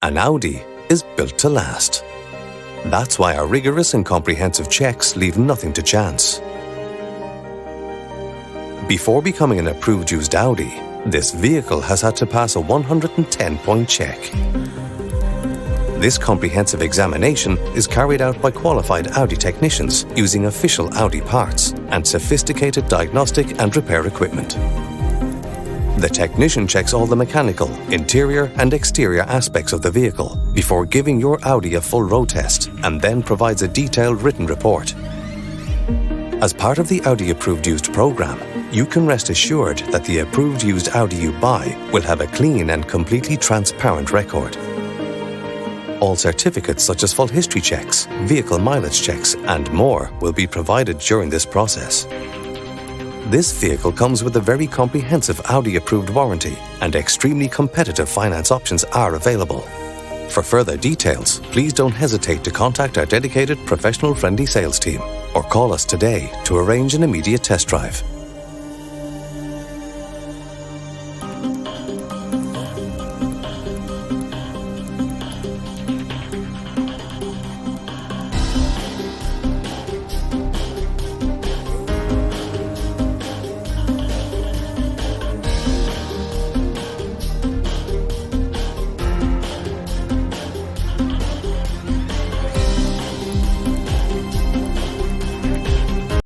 An Audi is built to last. That's why our rigorous and comprehensive checks leave nothing to chance. Before becoming an approved used Audi, this vehicle has had to pass a 110-point check. This comprehensive examination is carried out by qualified Audi technicians using official Audi parts and sophisticated diagnostic and repair equipment. The technician checks all the mechanical, interior and exterior aspects of the vehicle before giving your Audi a full road test and then provides a detailed written report. As part of the Audi Approved Used program, you can rest assured that the approved used Audi you buy will have a clean and completely transparent record. All certificates such as full history checks, vehicle mileage checks and more will be provided during this process. This vehicle comes with a very comprehensive Audi approved warranty and extremely competitive finance options are available. For further details, please don't hesitate to contact our dedicated professional friendly sales team or call us today to arrange an immediate test drive.